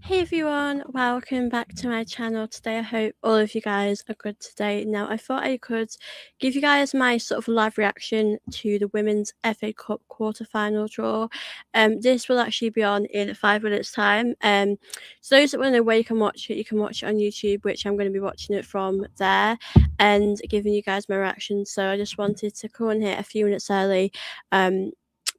Hey everyone, welcome back to my channel today. I hope all of you guys are good today. Now, I thought I could give you guys my sort of live reaction to the Women's FA Cup quarter-final draw. This will actually be on in 5 minutes time. So those that want to know where you can watch it on YouTube, which I'm going to be watching it from there and giving you guys my reaction. So I just wanted to come on here a few minutes early. Um,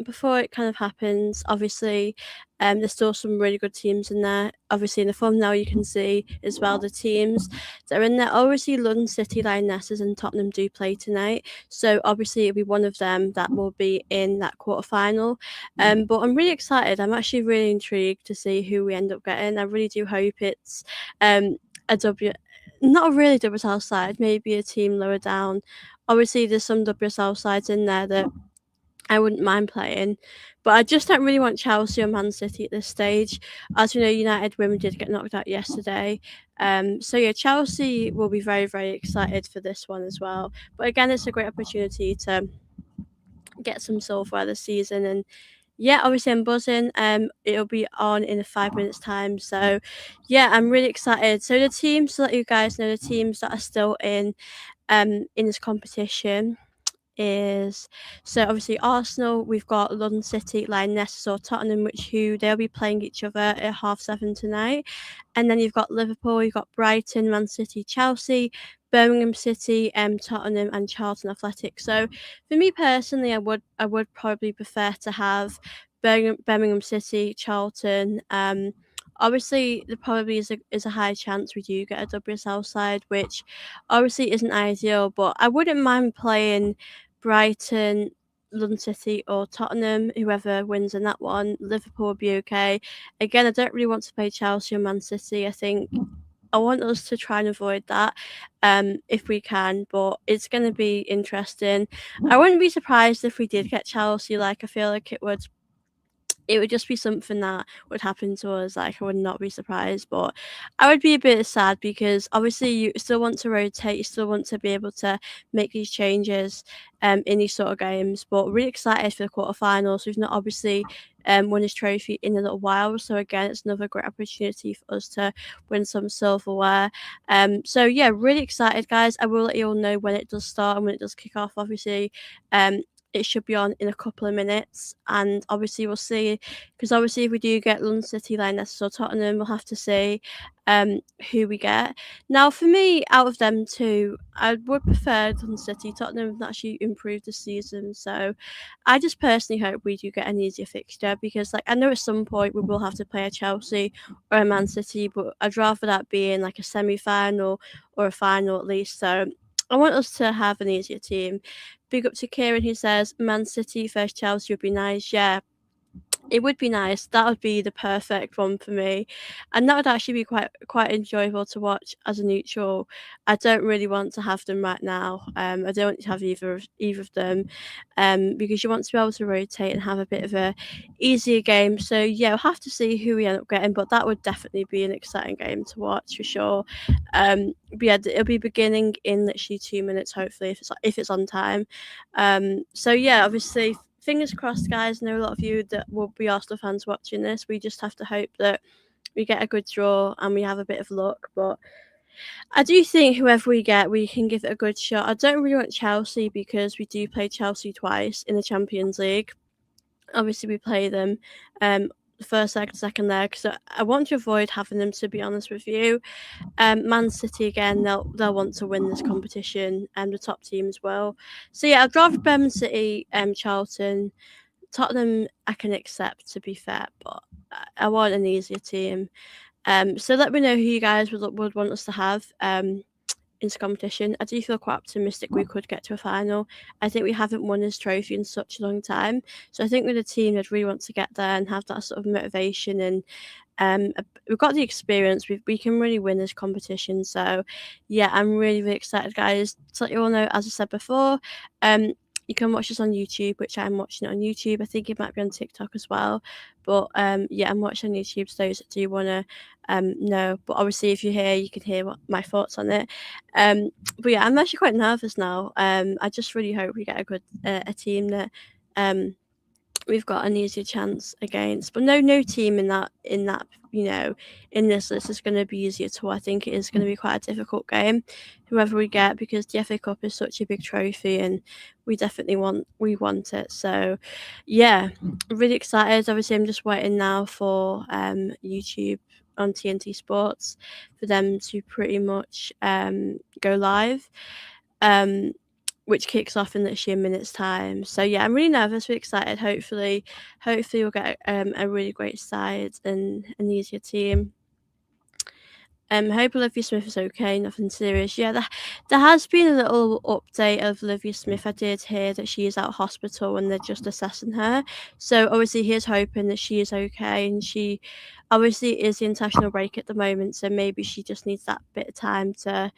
Before it kind of happens, obviously, there's still some really good teams in there. Obviously, in the thumbnail, you can see as well the teams that are in there. Obviously, London City, Lionesses, and Tottenham do play tonight. So, obviously, it'll be one of them that will be in that quarter final. But I'm really excited. I'm actually really intrigued to see who we end up getting. I really do hope it's a W, not a really WSL side, maybe a team lower down. Obviously, there's some WSL sides in there that I wouldn't mind playing, but I just don't really want Chelsea or Man City at this stage. As we know, United women did get knocked out yesterday. So yeah, Chelsea will be very, very excited for this one as well. But again, it's a great opportunity to get some silverware this season. And yeah, obviously I'm buzzing. It'll be on in 5 minutes time. So yeah, I'm really excited. So the teams, to let you guys know, the teams that are still in this competition is so obviously Arsenal, we've got London City, Lionesses or Tottenham, who they'll be playing each other at 7:30 tonight. And then you've got Liverpool, you've got Brighton, Man City, Chelsea, Birmingham City, Tottenham and Charlton Athletic. So for me personally, I would probably prefer to have Birmingham City, Charlton. Obviously, there probably is a high chance we do get a WSL side, which obviously isn't ideal, but I wouldn't mind playing Brighton, London City, or Tottenham. Whoever wins in that one, Liverpool will be okay. Again, I don't really want to play Chelsea or Man City. I think I want us to try and avoid that, if we can. But it's going to be interesting. I wouldn't be surprised if we did get Chelsea. Like I feel like it would just be something that would happen to us. Like I would not be surprised, but I would be a bit sad because obviously you still want to rotate, you still want to be able to make these changes in these sort of games. But really excited for the quarterfinals. We've not obviously won this trophy in a little while, so again, it's another great opportunity for us to win some silverware. So yeah, really excited, guys. I will let you all know when it does start and when it does kick off. Obviously, it should be on in a couple of minutes, and obviously we'll see, because obviously if we do get London City, Lionesses or Tottenham, we'll have to see who we get. Now for me, out of them two, I would prefer London City. Tottenham have actually improved this season, so I just personally hope we do get an easier fixture, because like I know at some point we will have to play a Chelsea or a Man City, but I'd rather that be in like a semi-final or a final at least. So I want us to have an easier team. Big up to Kieran, who says Man City versus Chelsea would be nice. Yeah, it would be nice. That would be the perfect one for me, and that would actually be quite enjoyable to watch as a neutral. I don't really want to have them right now. I don't want to have either of them, because you want to be able to rotate and have a bit of a easier game. So yeah, we'll have to see who we end up getting, but that would definitely be an exciting game to watch for sure. But yeah, it'll be beginning in literally 2 minutes, hopefully, if it's on time. So yeah, obviously fingers crossed, guys. I know a lot of you that will be Arsenal fans watching this. We just have to hope that we get a good draw and we have a bit of luck. But I do think whoever we get, we can give it a good shot. I don't really want Chelsea because we do play Chelsea twice in the Champions League. Obviously, we play them the first leg, second leg. So I want to avoid having them, to be honest with you. Man City again, they'll want to win this competition, and the top team as well. So yeah, I'd rather Birmingham City, Charlton, Tottenham. I can accept, to be fair, but I want an easier team. So let me know who you guys would want us to have in this competition. I do feel quite optimistic we could get to a final. I think we haven't won this trophy in such a long time, so I think with a team that really want to get there and have that sort of motivation, and we've got the experience. We can really win this competition. So yeah, I'm really, really excited, guys. To let you all know, as I said before, you can watch this on YouTube, which I'm watching it on YouTube. I think it might be on TikTok as well. But yeah, I'm watching on YouTube, so those that do want to know. But obviously, if you're here, you can hear my thoughts on it. But yeah, I'm actually quite nervous now. I just really hope we get a good a team that we've got an easier chance against. But no team in that in this list is going to be easier to. I think it is going to be quite a difficult game, whoever we get, because the FA Cup is such a big trophy and we definitely want it. So yeah, really excited. Obviously, I'm just waiting now for YouTube on TNT Sports for them to pretty much go live. Which kicks off in literally a minute's time. So yeah, I'm really nervous, really excited. Hopefully we'll get a really great side and an easier team. Hope Olivia Smith is okay, nothing serious. Yeah, there has been a little update of Olivia Smith. I did hear that she is out of hospital and they're just assessing her. So obviously here's hoping that she is okay, and she obviously is the international break at the moment, so maybe she just needs that bit of time to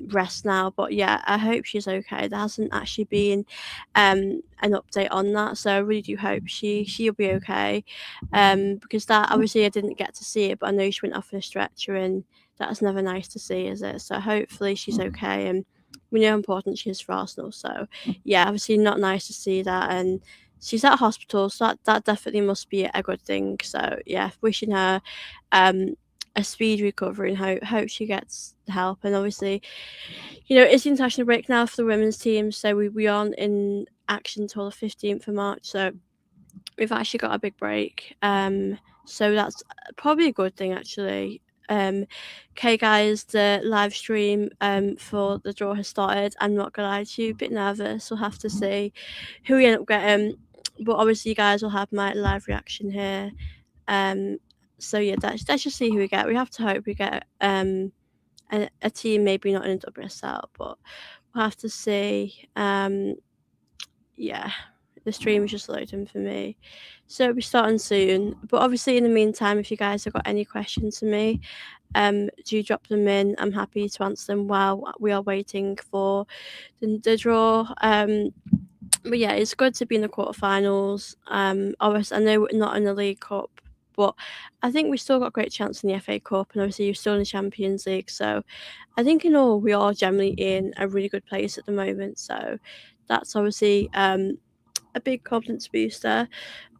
rest now. But yeah, I hope she's okay. There hasn't actually been an update on that, so I really do hope she'll be okay. Because that obviously I didn't get to see it, but I know she went off in a stretcher, and that's never nice to see, is it? So hopefully she's okay, and we know how important she is for Arsenal. So yeah, obviously not nice to see that, and she's at hospital, so that definitely must be a good thing. So yeah, wishing her a speed recovery, and hope she gets help. And obviously, it's the international break now for the women's team, so we aren't in action until the 15th of March. So we've actually got a big break. So that's probably a good thing, actually. Okay, guys, the live stream for the draw has started. I'm not gonna lie to you, a bit nervous. We'll have to see who we end up getting, but obviously, you guys will have my live reaction here. So yeah, let's just see who we get. We have to hope we get a team, maybe not in a WSL, but we'll have to see. Yeah, the stream is just loading for me, so it'll be starting soon. But obviously, in the meantime, if you guys have got any questions for me, do drop them in. I'm happy to answer them while we are waiting for the draw. But yeah, it's good to be in the quarterfinals. Obviously, I know we're not in the League Cup, but I think we still got a great chance in the FA Cup, and obviously you're still in the Champions League. So I think in all we are generally in a really good place at the moment. So that's obviously a big confidence booster.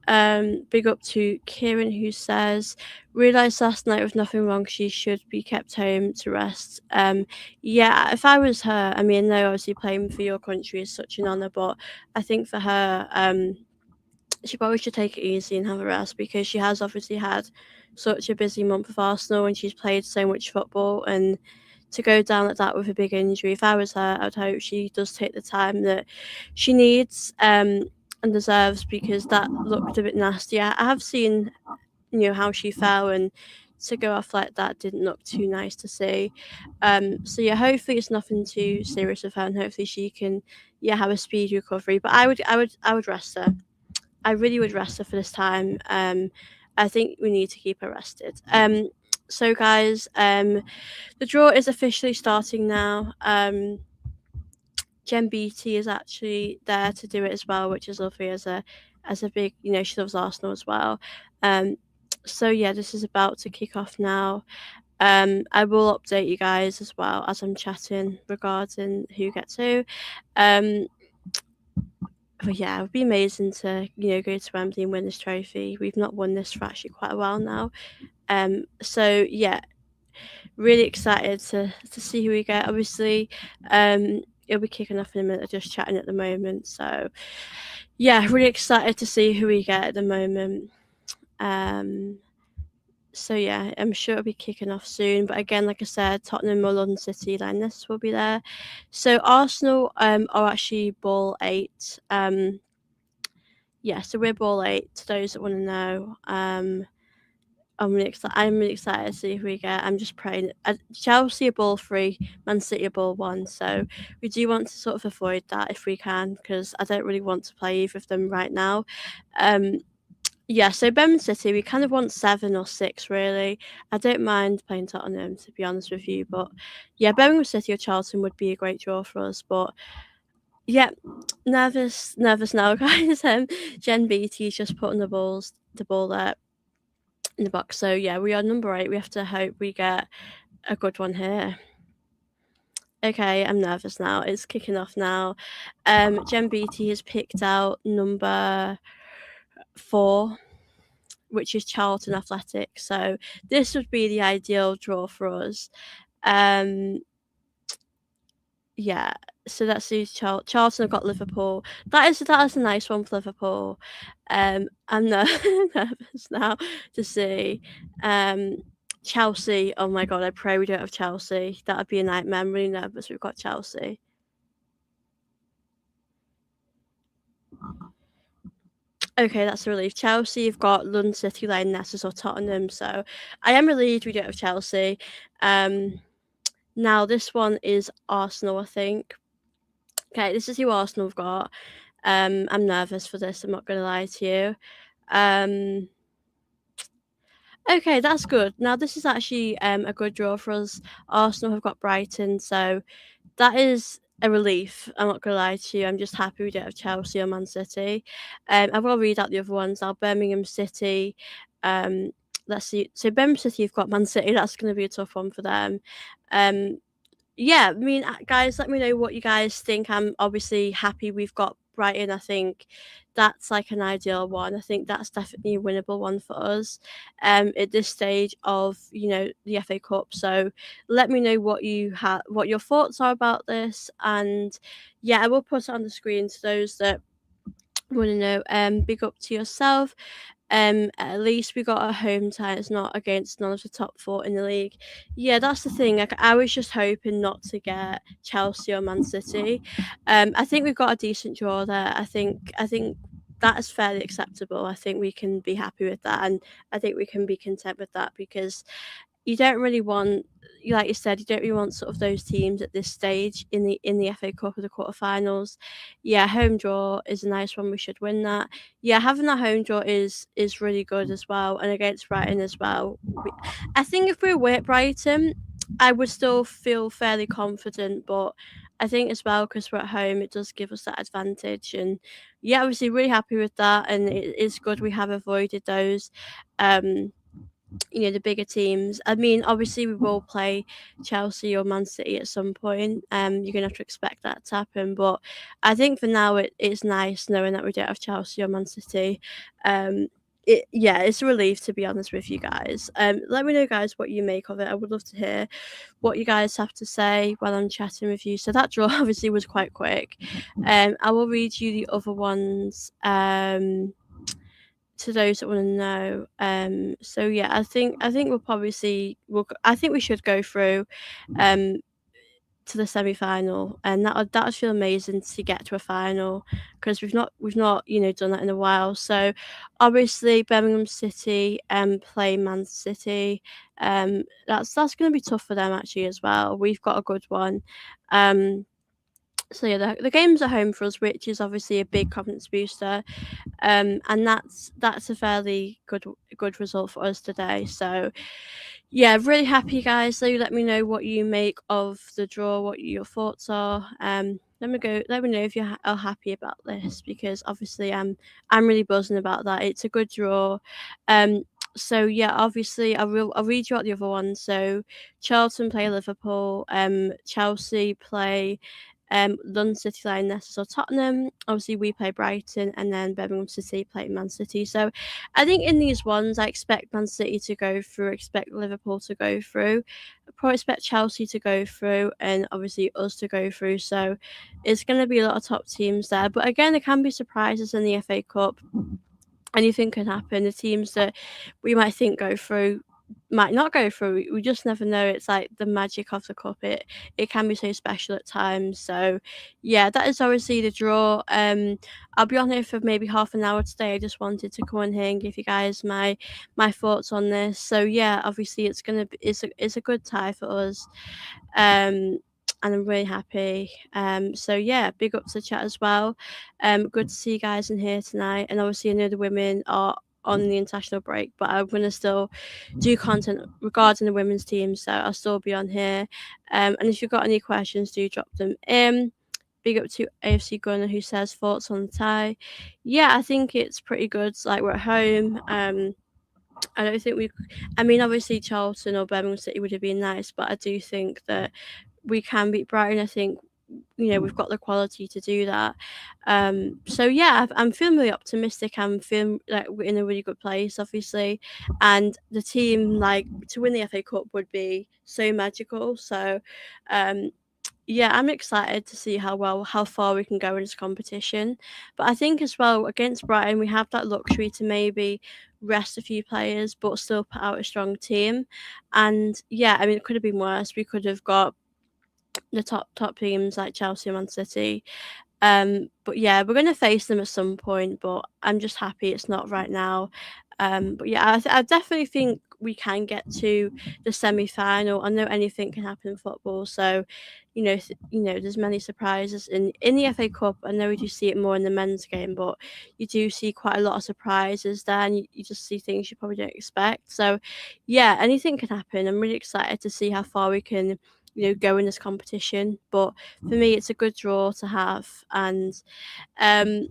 Big up to Kieran, who says, realised last night with nothing wrong, she should be kept home to rest. Yeah, if I was her, I mean, no, obviously playing for your country is such an honour, but I think for her, she probably should take it easy and have a rest, because she has obviously had such a busy month with Arsenal and she's played so much football, and to go down like that with a big injury, if I was her, I'd hope she does take the time that she needs and deserves, because that looked a bit nasty. I have seen how she fell, and to go off like that didn't look too nice to see. So yeah, hopefully it's nothing too serious with her, and hopefully she can have a speedy recovery. But I would rest her. I really would rest her for this time. I think we need to keep her rested. So guys, the draw is officially starting now. Jen Beattie is actually there to do it as well, which is lovely, as a big, she loves Arsenal as well. So yeah, this is about to kick off now. I will update you guys as well as I'm chatting regarding who gets who. But yeah, it would be amazing to go to Wembley and win this trophy. We've not won this for actually quite a while now. So yeah, really excited to see who we get. Obviously, it'll be kicking off in a minute. Just chatting at the moment, so yeah, really excited to see who we get at the moment. So yeah, I'm sure it'll be kicking off soon. But again, like I said, Tottenham or London City, Lioness will be there. So Arsenal are actually ball 8. Yeah, so we're ball 8. To those that want to know, I'm really excited to see who we get. I'm just praying. Chelsea are ball 3, Man City are ball 1. So we do want to sort of avoid that if we can, because I don't really want to play either of them right now. Yeah, so Birmingham City, we kind of want 7 or 6, really. I don't mind playing Tottenham, to be honest with you. But yeah, Birmingham City or Charlton would be a great draw for us. But yeah, nervous now, guys. Jen Beattie's just putting the ball there in the box. So yeah, we are number 8. We have to hope we get a good one here. Okay, I'm nervous now. It's kicking off now. Jen Beattie has picked out number 4, which is Charlton Athletic. So this would be the ideal draw for us. Yeah, so that's who's Charlton have got Liverpool. That is a nice one for Liverpool. I'm nervous now to see. Chelsea. Oh my god, I pray we don't have Chelsea. That would be a nightmare. I'm really nervous we've got Chelsea. Okay, that's a relief. Chelsea, you've got London City, Leicester, or Tottenham. So I am relieved we don't have Chelsea. Now this one is Arsenal, I think. Okay, this is who Arsenal have got. I'm nervous for this, I'm not gonna lie to you. Okay, that's good. Now this is actually a good draw for us. Arsenal have got Brighton, so that is a relief. I'm not gonna lie to you. I'm just happy we don't have Chelsea or Man City. I will read out the other ones now. Birmingham City. Um, let's see. So Birmingham City have got Man City. That's gonna be a tough one for them. Um, yeah, I mean, guys, let me know what you guys think. I'm obviously happy we've got Brighton. I think that's like an ideal one. I think that's definitely a winnable one for us at this stage of the FA Cup. So let me know what your thoughts are about this, and yeah, I will put it on the screen to those that want to know. Big up to yourself. At least we got a home tie. It's not against none of the top 4 in the league. Yeah, that's the thing. Like, I was just hoping not to get Chelsea or Man City. I think we've got a decent draw there. I think that is fairly acceptable. I think we can be happy with that, and I think we can be content with that because you don't really want, like you said, you don't really want sort of those teams at this stage in the FA Cup or the quarterfinals. Yeah, home draw is a nice one. We should win that. Yeah, having that home draw is really good as well, and against Brighton as well. I think if we were at Brighton, I would still feel fairly confident, but I think as well because we're at home, it does give us that advantage. And yeah, obviously, really happy with that, and it is good we have avoided those. Um, the bigger teams. I mean, obviously we will play Chelsea or Man City at some point. You're gonna have to expect that to happen. But I think for now it's nice knowing that we don't have Chelsea or Man City. It's a relief to be honest with you guys. Let me know guys what you make of it. I would love to hear what you guys have to say while I'm chatting with you. So that draw obviously was quite quick. I will read you the other ones. To those that want to know. So yeah, I think we'll probably see. I think we should go through, to the semi final, and that would feel amazing to get to a final because we've not done that in a while. So obviously Birmingham City play Man City. That's going to be tough for them actually as well. We've got a good one. So yeah, the games are home for us, which is obviously a big confidence booster. And that's a fairly good result for us today. So yeah, really happy guys. So let me know what you make of the draw, what your thoughts are. Let me know if are happy about this because obviously I'm really buzzing about that. It's a good draw. So yeah, obviously I'll read you out the other ones. So Charlton play Liverpool, Chelsea play London City, Leicester, or Tottenham. Obviously, we play Brighton, and then Birmingham City play Man City. So, I think in these ones, I expect Man City to go through, expect Liverpool to go through, I probably expect Chelsea to go through, and obviously us to go through. So, it's going to be a lot of top teams there. But again, there can be surprises in the FA Cup. Anything can happen. The teams that we might think go through might not go through. We just never know. It's like the magic of the cup. It can be so special at times. So yeah, that is obviously the draw. I'll be on here for maybe half an hour today. I just wanted to come on here and give you guys my thoughts on this. So yeah, obviously it's a good tie for us. And I'm really happy. So yeah, big up to the chat as well. Good to see you guys in here tonight. And obviously I know the women are on the international break, but I'm gonna still do content regarding the women's team, so I'll still be on here. And if you've got any questions, do drop them in. Big up to AFC Gunner who says thoughts on the tie. Yeah, I think it's pretty good. Like we're at home. I don't think I mean, obviously Charlton or Birmingham City would have been nice, but I do think that we can beat Brighton. I think we've got the quality to do that. So yeah, I'm feeling really optimistic. I'm feeling like we're in a really good place, obviously, and the team, like, to win the FA Cup would be so magical. So yeah, I'm excited to see how far we can go in this competition. But I think as well, against Brighton, we have that luxury to maybe rest a few players but still put out a strong team. And yeah, I mean, it could have been worse. We could have got the top teams like Chelsea and Man City. But yeah, we're going to face them at some point, but I'm just happy it's not right now. But yeah, I definitely think we can get to the semi-final. I know anything can happen in football, so there's many surprises in the FA Cup. I know we do see it more in the men's game, but you do see quite a lot of surprises there, and you just see things you probably don't expect. So yeah, anything can happen. I'm really excited to see how far we can go in this competition. But for me, it's a good draw to have, and um,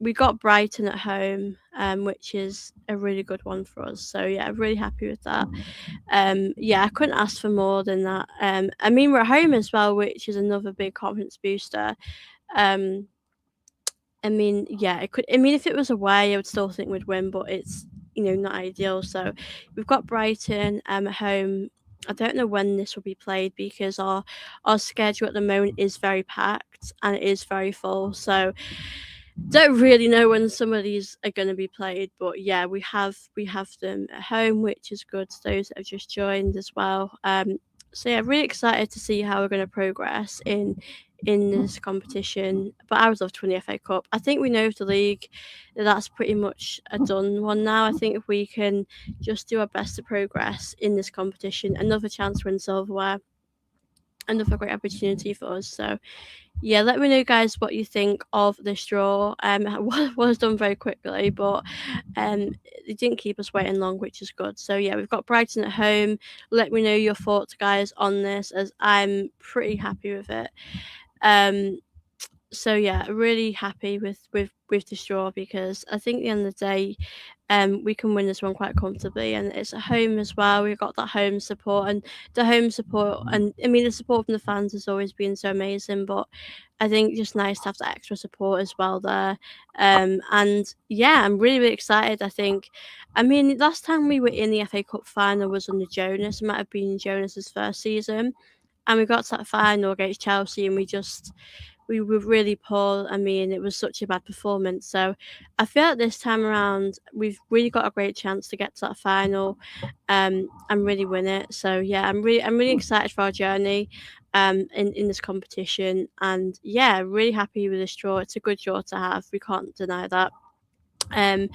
we got Brighton at home, which is a really good one for us. So yeah, I'm really happy with that. Yeah, I couldn't ask for more than that. I mean, we're at home as well, which is another big confidence booster. Um, I mean, yeah, it could. I mean, if it was away, I would still think we'd win, but it's not ideal. So we've got Brighton at home. I don't know when this will be played because our schedule at the moment is very packed and it is very full. So don't really know when some of these are going to be played, but yeah, we have them at home, which is good to those that have just joined as well. So yeah, really excited to see how we're going to progress in this competition. But I would love to win the FA Cup. I think we know the league that's pretty much a done one now. I think if we can just do our best to progress in this competition, another chance to win silverware, another great opportunity for us. So yeah, let me know, guys, what you think of this draw. It was done very quickly, but it didn't keep us waiting long, which is good. So yeah, we've got Brighton at home. Let me know your thoughts, guys, on this, as I'm pretty happy with it. Um, so yeah, really happy with this draw, because I think at the end of the day, we can win this one quite comfortably, and it's at home as well. We've got that home support, and the home support, and I mean the support from the fans has always been so amazing, but I think just nice to have that extra support as well there. And yeah, I'm really excited. I mean, last time we were in the FA Cup final was under Jonas. It might have been Jonas's first season, and we got to that final against Chelsea, and we were really poor. I mean, it was such a bad performance. So I feel like this time around, we've really got a great chance to get to that final, and really win it. So yeah, I'm really excited for our journey, in this competition, and yeah, really happy with this draw. It's a good draw to have. We can't deny that. Um,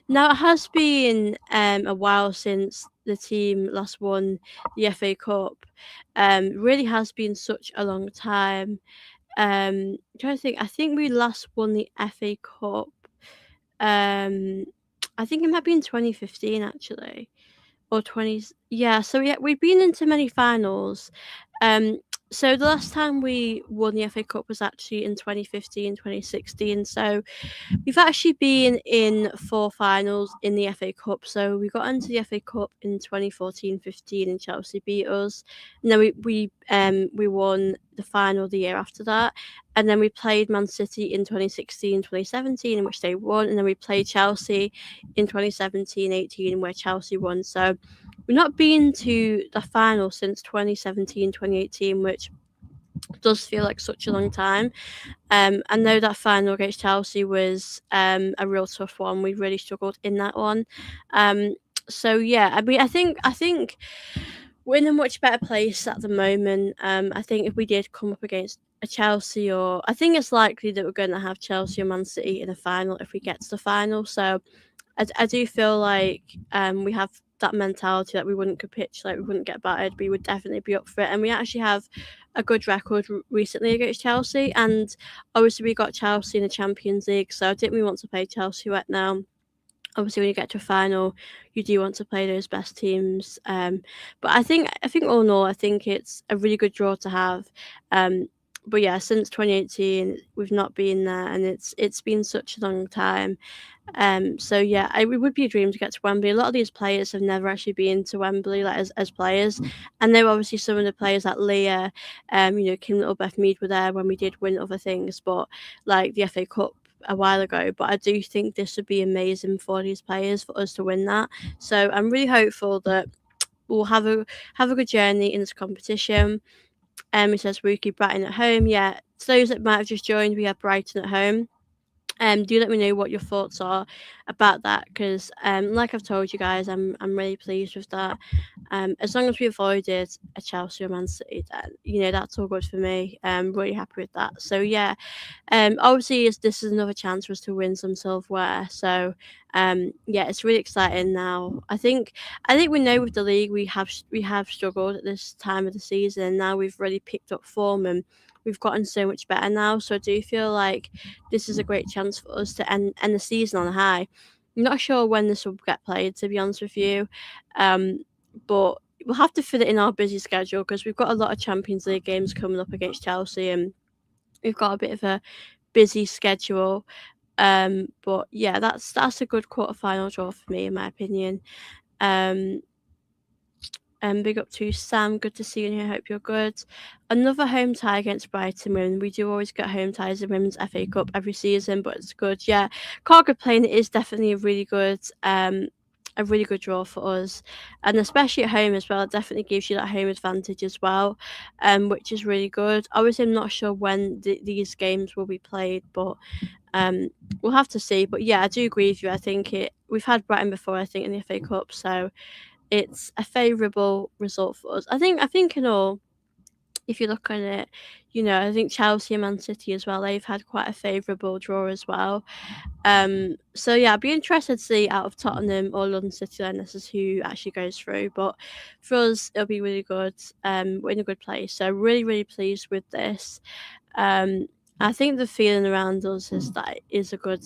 Now it has been a while since the team last won the FA Cup. Really has been such a long time. I'm trying to think. I think we last won the FA Cup. Um, I think it might be in 2015, actually, or 20. Yeah. So yeah, we've been into many finals. Um, so the last time we won the FA Cup was actually in 2015, 2016. So we've actually been in 4 finals in the FA Cup. So we got into the FA Cup in 2014-15 and Chelsea beat us. And then we won the final the year after that. And then we played Man City in 2016-2017, in which they won. And then we played Chelsea in 2017-18, where Chelsea won. So we've not been to the final since 2017-2018, which does feel like such a long time. I know that final against Chelsea was a real tough one. We really struggled in that one. So yeah, I mean, I think we're in a much better place at the moment. I think if we did come up against a Chelsea, or I think it's likely that we're going to have Chelsea or Man City in a final if we get to the final. So I do feel like we have that mentality that we wouldn't capitulate, we wouldn't get battered, we would definitely be up for it. And we actually have a good record recently against Chelsea. And obviously, we got Chelsea in the Champions League, so I didn't we want to play Chelsea right now. Obviously, when you get to a final, you do want to play those best teams. But I think all in all, I think it's a really good draw to have. But yeah, since 2018, we've not been there, and it's been such a long time. So yeah, it would be a dream to get to Wembley. A lot of these players have never actually been to Wembley, like as players, and there were obviously some of the players like Leah, Kim Little, Beth Mead were there when we did win other things, but like the FA Cup a while ago. But I do think this would be amazing for these players for us to win that. So I'm really hopeful that we'll have a good journey in this competition. It says Rookie Brighton at home. Yeah, to those that might have just joined, we have Brighton at home. Do let me know what your thoughts are about that, because like I've told you guys, I'm really pleased with that. As long as we avoided a Chelsea or Man City, then that's all good for me. I'm really happy with that. So yeah, obviously this is another chance for us to win some silverware. So yeah, it's really exciting now. I think we know with the league we have struggled at this time of the season. Now we've really picked up form and we've gotten so much better now. So I do feel like this is a great chance for us to end the season on a high. I'm not sure when this will get played, to be honest with you, but we'll have to fit it in our busy schedule because we've got a lot of Champions League games coming up against Chelsea, and we've got a bit of a busy schedule. But yeah, that's a good quarter-final draw for me, in my opinion. Um, big up to Sam. Good to see you in here. Hope you're good. Another home tie against Brighton women. We do always get home ties in Women's FA Cup every season, but it's good. Yeah, can't complain. It is definitely a really good draw for us, and especially at home as well. It definitely gives you that home advantage as well, which is really good. Obviously, I'm not sure when these games will be played, but we'll have to see. But yeah, I do agree with you. I think we've had Brighton before, I think, in the FA Cup, so it's a favourable result for us. I think in all, if you look at it, I think Chelsea and Man City as well, they've had quite a favourable draw as well. So yeah, I'd be interested to see out of Tottenham or London City Lionesses who actually goes through. But for us, it'll be really good. We're in a good place, so really, really pleased with this. Um, I think the feeling around us is that is a good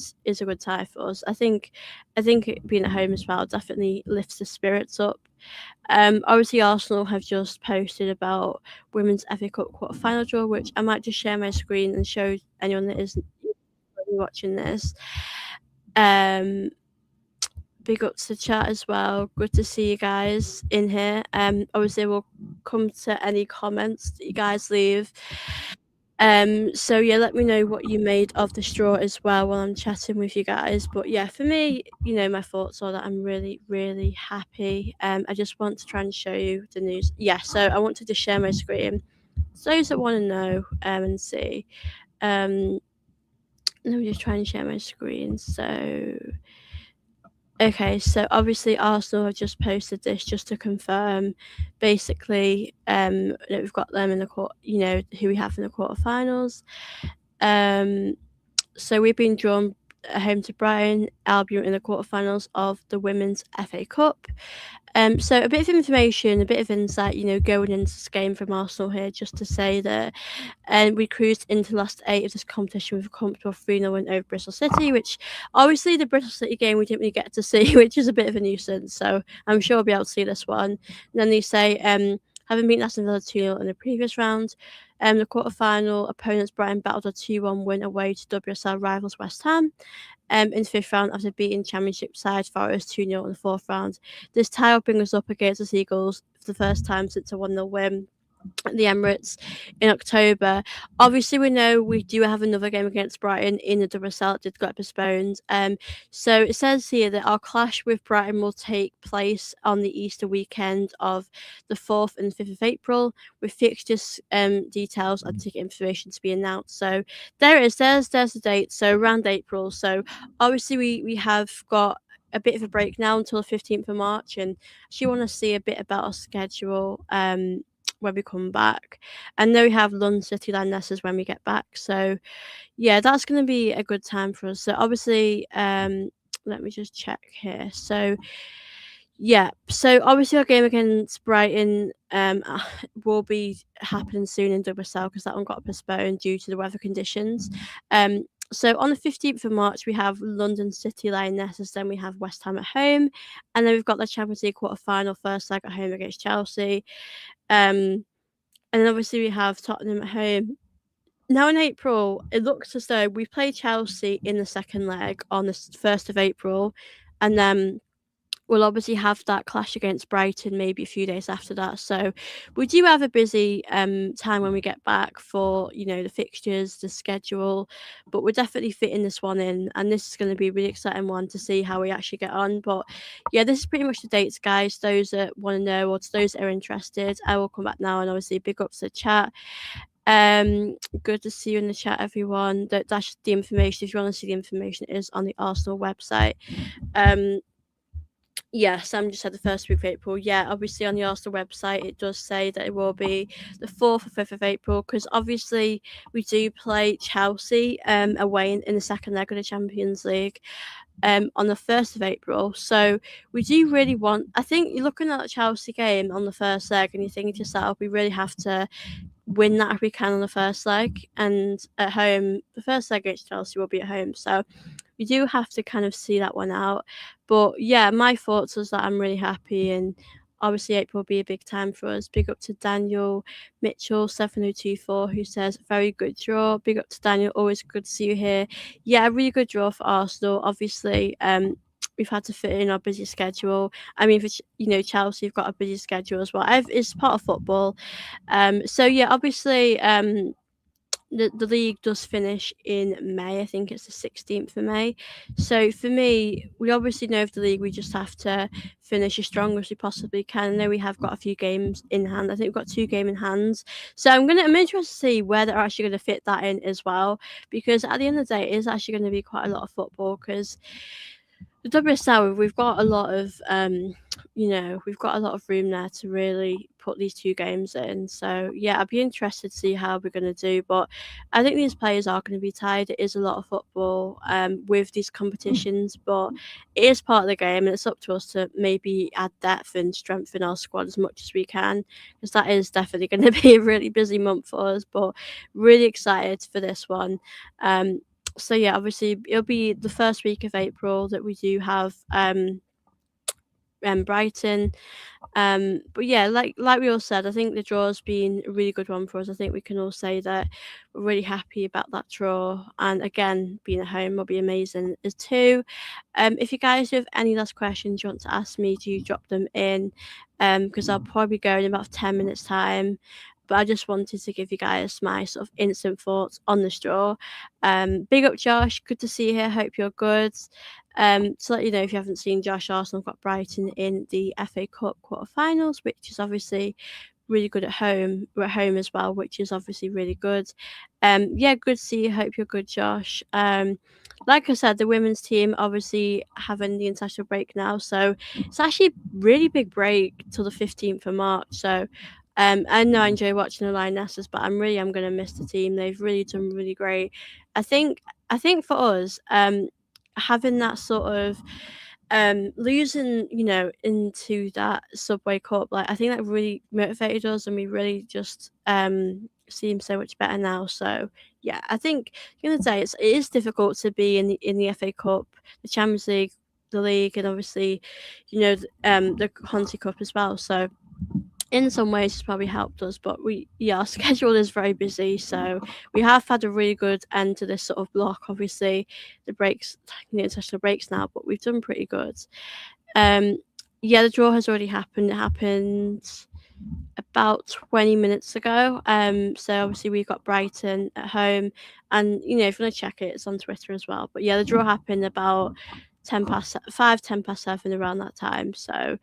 tie for us. I think being at home as well definitely lifts the spirits up. Obviously, Arsenal have just posted about Women's FA Cup quarter-final draw, which I might just share my screen and show anyone that isn't watching this. Um, Big ups to chat as well. Good to see you guys in here. Obviously, we'll come to any comments that you guys leave. So yeah, let me know what you made of the straw as well while I'm chatting with you guys. But yeah, for me, my thoughts are that I'm really, really happy. I just want to try and show you the news. Yeah, so I wanted to share my screen. So those that want to know and see. Let me just try and share my screen. So okay, so obviously Arsenal have just posted this just to confirm, basically, that we've got them in the who we have in the quarterfinals. So we've been drawn home to Brighton Albion in the quarterfinals of the Women's FA Cup. So a bit of information, a bit of insight, going into this game from Arsenal here, just to say that we cruised into the last 8 of this competition with a comfortable 3-0 win over Bristol City, which obviously the Bristol City game we didn't really get to see, which is a bit of a nuisance. So I'm sure we'll be able to see this one. And then they say, having beaten Aston Villa 2-0 in the previous round, the quarter-final opponents Brighton battled a 2-1 win away to WSL rivals West Ham. In the 5th round after beating Championship side Forest 2-0 in the 4th round. This tie will bring us up against the Seagulls for the first time since a 1-0 win at the Emirates in October. Obviously, we know we do have another game against Brighton in the WSL. It did get postponed. So it says here that our clash with Brighton will take place on the Easter weekend of the 4th and 5th of April, with fixtures details and ticket information to be announced. So there it is. There's the date. So around April. So obviously we have got a bit of a break now until the 15th of March, and actually want to see a bit about our schedule when we come back. And then we have London City Lionesses when we get back. So yeah, that's going to be a good time for us. So obviously, let me just check here. So yeah, so obviously our game against Brighton will be happening soon in WSL because that one got postponed due to the weather conditions. So on the 15th of March, we have London City Lionesses, then we have West Ham at home, and then we've got the Champions League quarter-final first leg at home against Chelsea. And then obviously we have Tottenham at home Now in April, it looks as though we play Chelsea in the second leg on the 1st of April, and then we'll obviously have that clash against Brighton maybe a few days after that. So we do have a busy time when we get back for, you know, the fixtures, the schedule, but we're definitely fitting this one in, and this is going to be a really exciting one to see how we actually get on. But yeah, this is pretty much the dates, guys. Those that want to know, or to those that are interested, I will come back now, and obviously big ups to the chat. Good to see you in the chat, everyone. That's the information. If you want to see the information, it is on the Arsenal website. Yeah, Sam just said the first week of April. Yeah, obviously on the Arsenal website, it does say that it will be the 4th or 5th of April, because obviously we do play Chelsea away in the second leg of the Champions League on the 1st of April. So we do really want, I think you're looking at the Chelsea game on the first leg and you're thinking to yourself, we really have to win that if we can on the first leg. And at home, the first leg against Chelsea will be at home. So we do have to kind of see that one out. But yeah, my thoughts was that I'm really happy, and obviously April will be a big time for us. Big up to Daniel Mitchell 7024 who says very good draw. Big up to Daniel, always good to see you here. Yeah, a really good draw for Arsenal. Obviously, we've had to fit in our busy schedule. I mean, for Chelsea, have got a busy schedule as well. It's part of football. So yeah, obviously, the league does finish in May. I think it's the 16th of May. So for me, we obviously know of the league. We just have to finish as strong as we possibly can. I know we have got a few games in hand. I think we've got 2 games in hands. So I'm interested to see where they're actually going to fit that in as well. Because at the end of the day, it is actually going to be quite a lot of football. Because the WSL, we've got a lot of we've got a lot of room there to really put these 2 games in. So yeah, I'd be interested to see how we're going to do. But I think these players are going to be tired. It is a lot of football with these competitions, but it is part of the game, and it's up to us to maybe add depth and strengthen our squad as much as we can, because that is definitely going to be a really busy month for us. But really excited for this one. So yeah, obviously it'll be the first week of April that we do have Brighton. But yeah, like we all said, I think the draw's been a really good one for us. I think we can all say that we're really happy about that draw. And again, being at home will be amazing as too. If you guys have any last questions you want to ask me, do drop them in. Because I'll probably go in about 10 minutes time. But I just wanted to give you guys my sort of instant thoughts on this draw. Big up Josh, good to see you here. Hope you're good. To let you know, if you haven't seen Josh, Arsenal got Brighton in the FA Cup quarterfinals, which is obviously really good at home. We're at home as well, which is obviously really good. Yeah, good to see you. Hope you're good, Josh. Like I said, the women's team obviously having the international break now, so it's actually a really big break till the 15th of March. So I know I enjoy watching the Lionesses, but I'm going to miss the team. They've really done really great. I think for us, having that sort of losing, into that Subway Cup, like I think that really motivated us, and we really just seem so much better now. So yeah, I think at the end of the day, it is difficult to be in the FA Cup, the Champions League, the league, and obviously, the Conti Cup as well. So in some ways it's probably helped us, but our schedule is very busy, so we have had a really good end to this sort of block. Obviously the international breaks now, but we've done pretty good. Yeah, the draw has already happened. It happened about 20 minutes ago. So obviously we've got Brighton at home, and if you want to check it, it's on Twitter as well. But yeah, the draw happened about 10 past 7, around that time. So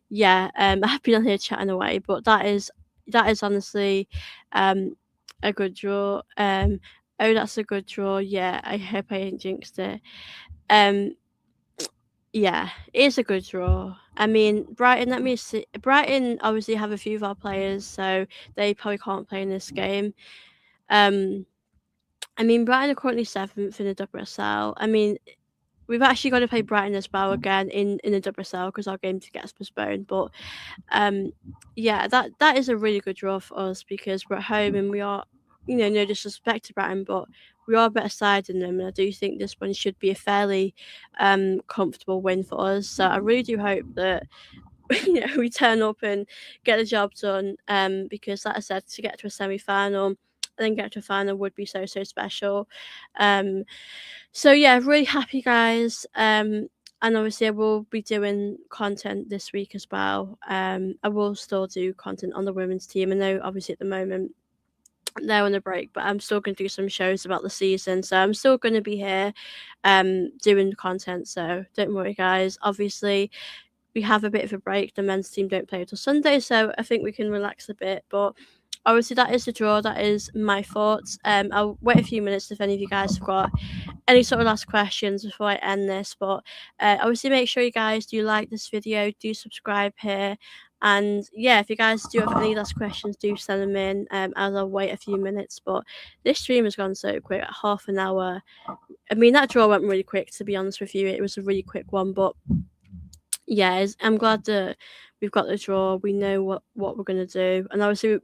yeah, I've been on here chatting away, but that is honestly a good draw. Oh, that's a good draw. Yeah, I hope I ain't jinxed it. Yeah, it is a good draw. I mean, Brighton, let me see. Brighton obviously have a few of our players, so they probably can't play in this game. I mean, Brighton are currently 7th in the WSL. I mean, we've actually got to play Brighton as well again in the WSL, because our game gets postponed. But yeah, that is a really good draw for us, because we're at home and we are, no disrespect to Brighton, but we are a better side than them, and I do think this one should be a fairly comfortable win for us. So I really do hope that we turn up and get the job done, because like I said, to get to a semi-final, and then get to a final would be so special. So yeah, really happy, guys. And obviously I will be doing content this week as well. I will still do content on the women's team. I know obviously at the moment they're on a break, but I'm still going to do some shows about the season, so I'm still going to be here doing content, so don't worry, guys. Obviously we have a bit of a break. The men's team don't play until Sunday, so I think we can relax a bit. But obviously that is the draw. That is my thoughts. I'll wait a few minutes if any of you guys have got any sort of last questions before I end this. But obviously make sure you guys do like this video, do subscribe here. And yeah, if you guys do have any last questions, do send them in as I'll wait a few minutes. But this stream has gone so quick, half an hour. I mean, that draw went really quick, to be honest with you. It was a really quick one, but yeah, I'm glad that we've got the draw. We know what we're going to do. And obviously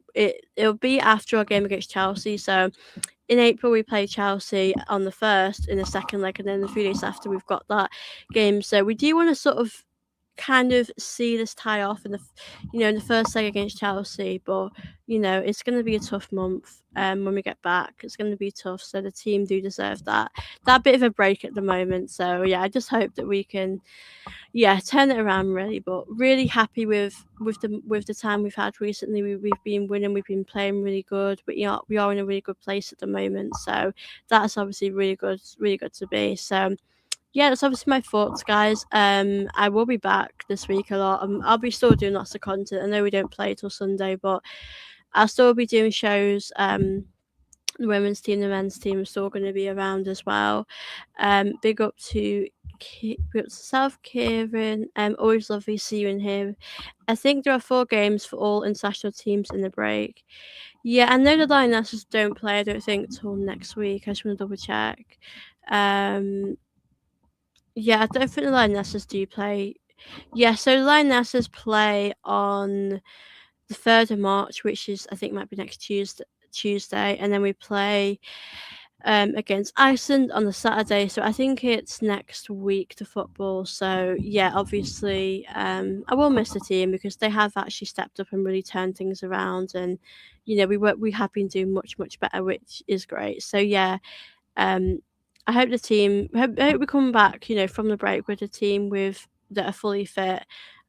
it'll be after our game against Chelsea. So in April we play Chelsea on the 1st in the second leg, and then a few days after we've got that game. So we do want to sort of kind of see this tie off in the first leg against Chelsea, but it's going to be a tough month when we get back. It's going to be tough, so the team do deserve that bit of a break at the moment. So yeah, I just hope that we can turn it around, really. But really happy with the time we've had recently. We've been winning, we've been playing really good, but we are in a really good place at the moment, so that's obviously really good to be. So yeah, that's obviously my thoughts, guys. I will be back this week a lot. I'll be still doing lots of content. I know we don't play till Sunday, but I'll still be doing shows. The women's team, the men's team are still going to be around as well. Big up to South Kieran. Always lovely to see you in here. I think there are 4 games for all international teams in the break. Yeah, I know the Lionesses don't play, I don't think, till next week. I just want to double check. Yeah, I don't think the Lionesses do play. Yeah, so the Lionesses play on the 3rd of March, which is, I think, might be next Tuesday, and then we play against Iceland on the Saturday. So I think it's next week, the football. So yeah, obviously I will miss the team because they have actually stepped up and really turned things around, and we have been doing much better, which is great. So yeah, I hope the team I hope we come back from the break with a team that are fully fit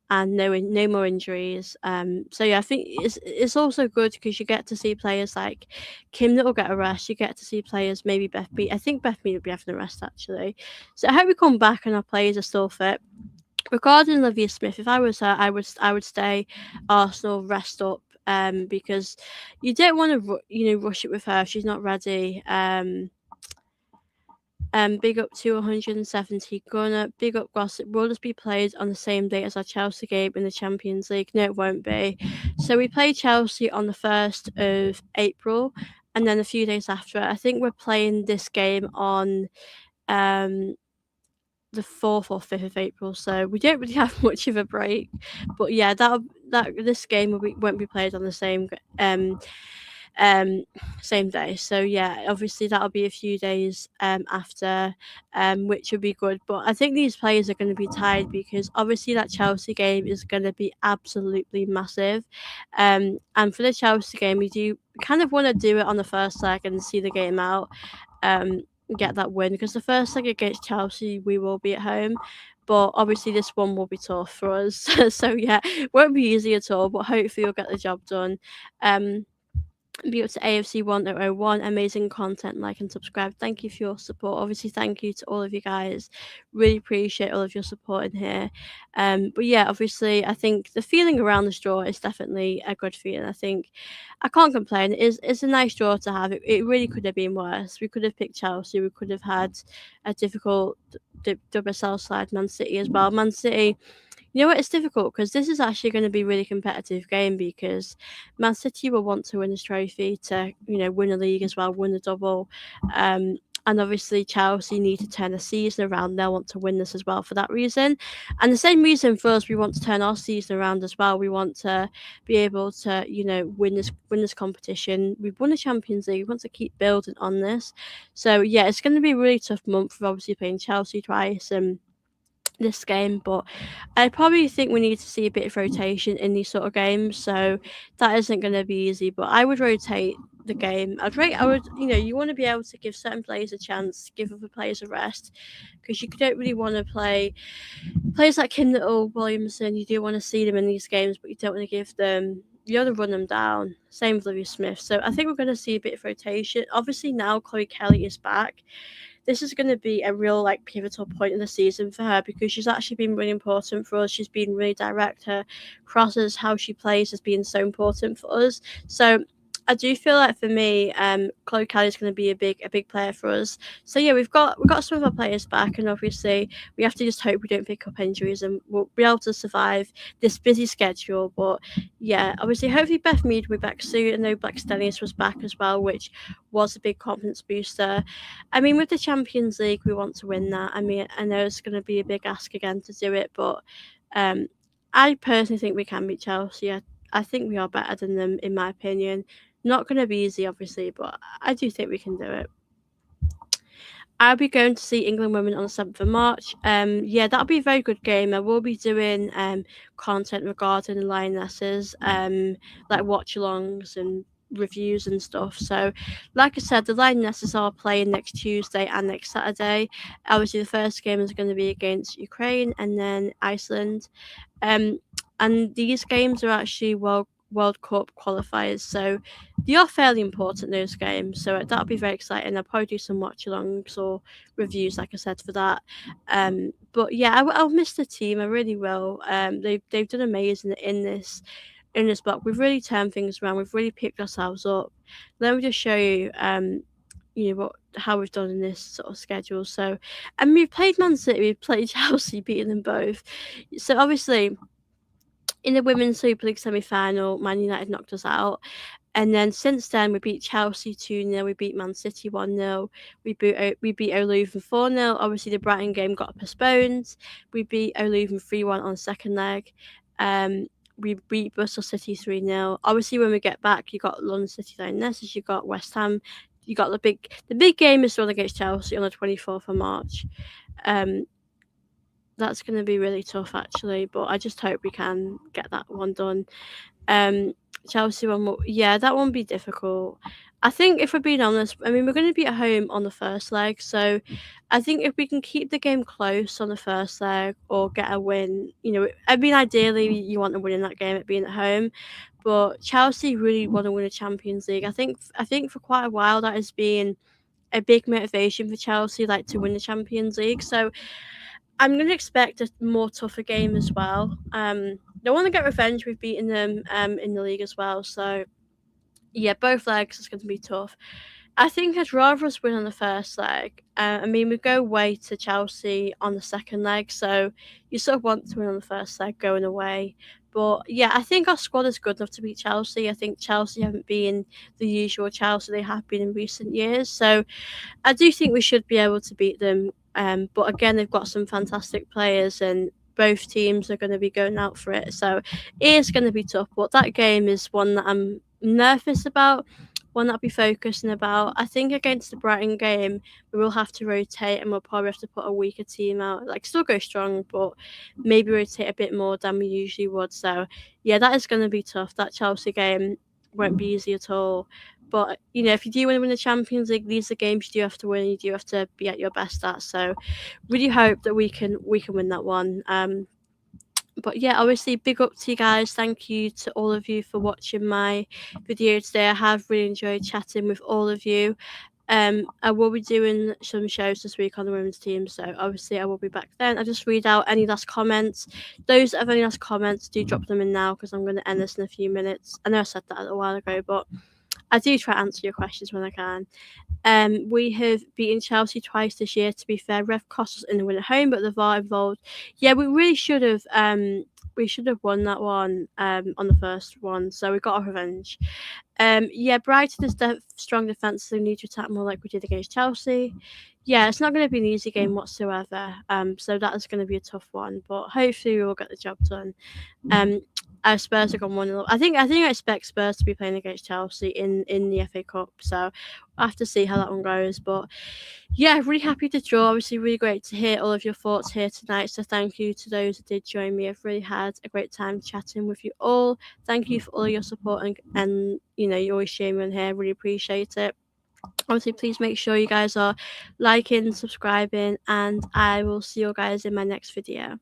and no more injuries. So yeah, I think it's also good because you get to see players like Kim that will get a rest. You get to see players, maybe Beth Mead. I think Beth Mead will be having a rest, actually. So I hope we come back and our players are still fit. Regarding Olivia Smith, if I was her, I would stay Arsenal, rest up, because you don't want to rush it with her if she's not ready. Big up to 170 Gunner. Big up Gossip. Will this be played on the same day as our Chelsea game in the Champions League? No, it won't be. So we play Chelsea on the 1st of April, and then a few days after, I think we're playing this game on the 4th or 5th of April. So we don't really have much of a break. But yeah, this game won't be played on the same same day. So yeah, obviously that'll be a few days after, which would be good. But I think these players are going to be tired because obviously that Chelsea game is going to be absolutely massive. And for the Chelsea game, we do kind of want to do it on the first leg and see the game out, get that win, because the first leg against Chelsea we will be at home. But obviously this one will be tough for us. So yeah, it won't be easy at all, but hopefully we'll get the job done. Be up to AFC 1001. Amazing content. Like and subscribe. Thank you for your support. Obviously, thank you to all of you guys. Really appreciate all of your support in here. But yeah, obviously, I think the feeling around this draw is definitely a good feeling. I think I can't complain. It's a nice draw to have. It really could have been worse. We could have picked Chelsea. We could have had a difficult WSL side, Man City as well. Man City. You know what? It's difficult because this is actually going to be a really competitive game because Man City will want to win this trophy to, win a league as well, win the double. And obviously Chelsea need to turn the season around. They'll want to win this as well for that reason. And the same reason for us, we want to turn our season around as well. We want to be able to, win this competition. We've won the Champions League. We want to keep building on this. So yeah, it's going to be a really tough month for obviously playing Chelsea twice and this game, but I probably think we need to see a bit of rotation in these sort of games, so that isn't going to be easy. But I would rotate the game. I would, you want to be able to give certain players a chance, give other players a rest, because you don't really want to play players like Kim Little, Williamson. You do want to see them in these games, but you don't want to give them. You want to run them down. Same with Olivia Smith. So I think we're going to see a bit of rotation. Obviously now Chloe Kelly is back. This is going to be a real pivotal point in the season for her, because she's actually been really important for us. She's been really direct. Her crosses, how she plays, has been so important for us. So I do feel like for me, Chloe Kelly is going to be a big player for us. So yeah, we've got some of our players back, and obviously we have to just hope we don't pick up injuries and we'll be able to survive this busy schedule. But yeah, obviously hopefully Beth Mead will be back soon. I know Black Stennis was back as well, which was a big confidence booster. I mean, with the Champions League, we want to win that. I mean, I know it's going to be a big ask again to do it, but um, I personally think we can beat Chelsea. I think we are better than them, in my opinion. Not going to be easy, obviously, but I do think we can do it. I'll be going to see England women on the 7th of March. Yeah, that'll be a very good game. I will be doing content regarding the Lionesses, like watch-alongs and reviews and stuff. So, like I said, the Lionesses are playing next Tuesday and next Saturday. Obviously, the first game is going to be against Ukraine and then Iceland. Um, and these games are actually World Cup qualifiers, so they are fairly important, those games. So that'll be very exciting. I'll probably do some watch-alongs or reviews, like I said, for that. But yeah, I'll miss the team. I really will. They've done amazing in this block. We've really turned things around. We've really picked ourselves up. Let me just show you. How we've done in this sort of schedule. So, and we've played Man City, we've played Chelsea, beating them both. So obviously, in the Women's Super League semi-final, Man United knocked us out. And then since then, we beat Chelsea 2-0, we beat Man City 1-0, we beat O'Luven 4-0. Obviously, the Brighton game got postponed. We beat O'Luven 3-1 on the second leg. We beat Bristol City 3-0. Obviously, when we get back, you got London City Lionesses, you got West Ham, you got the big game is still against Chelsea on the 24th of March. That's going to be really tough, actually, but I just hope we can get that one done. Chelsea one, yeah, that won't be difficult. I think, if we're being honest, I mean, we're going to be at home on the first leg, so I think if we can keep the game close on the first leg or get a win, I mean, ideally you want to win in that game at being at home, but Chelsea really want to win a Champions League. I think for quite a while that has been a big motivation for Chelsea, to win the Champions League. So I'm going to expect a more tougher game as well. They want to get revenge. We've beaten them in the league as well. So, yeah, both legs is going to be tough. I think I'd rather us win on the first leg. I mean, we go away to Chelsea on the second leg, so you sort of want to win on the first leg going away. But yeah, I think our squad is good enough to beat Chelsea. I think Chelsea haven't been the usual Chelsea they have been in recent years. So I do think we should be able to beat them. But again, they've got some fantastic players, and both teams are going to be going out for it. So it is going to be tough. But that game is one that I'm nervous about, one that I'll be focusing about. I think against the Brighton game, we will have to rotate, and we'll probably have to put a weaker team out. Still go strong, but maybe rotate a bit more than we usually would. So yeah, that is going to be tough. That Chelsea game won't be easy at all. But if you do want to win the Champions League, these are games you do have to win. You do have to be at your best at. So, really hope that we can win that one. But yeah, obviously, big up to you guys. Thank you to all of you for watching my video today. I have really enjoyed chatting with all of you. I will be doing some shows this week on the women's team, so obviously I will be back then. I'll just read out any last comments. Those that have any last comments, do drop them in now, because I'm going to end this in a few minutes. I know I said that a little while ago, but I do try to answer your questions when I can. We have beaten Chelsea twice this year. To be fair, ref cost us in the win at home, but the VAR involved. Yeah, we really should have. We should have won that one on the first one, so we got our revenge. Yeah, Brighton is strong defence, so we need to attack more like we did against Chelsea. Yeah, it's not going to be an easy game whatsoever. So that is going to be a tough one, but hopefully we will get the job done. Spurs have gone 1-0. I expect Spurs to be playing against Chelsea in the FA Cup, so I'll have to see how that one goes. But yeah, really happy to draw. Obviously, really great to hear all of your thoughts here tonight. So thank you to those who did join me. I've really had a great time chatting with you all. Thank you for all your support and you know, you always share me on here. Really appreciate it. Obviously, please make sure you guys are liking, subscribing, and I will see you guys in my next video.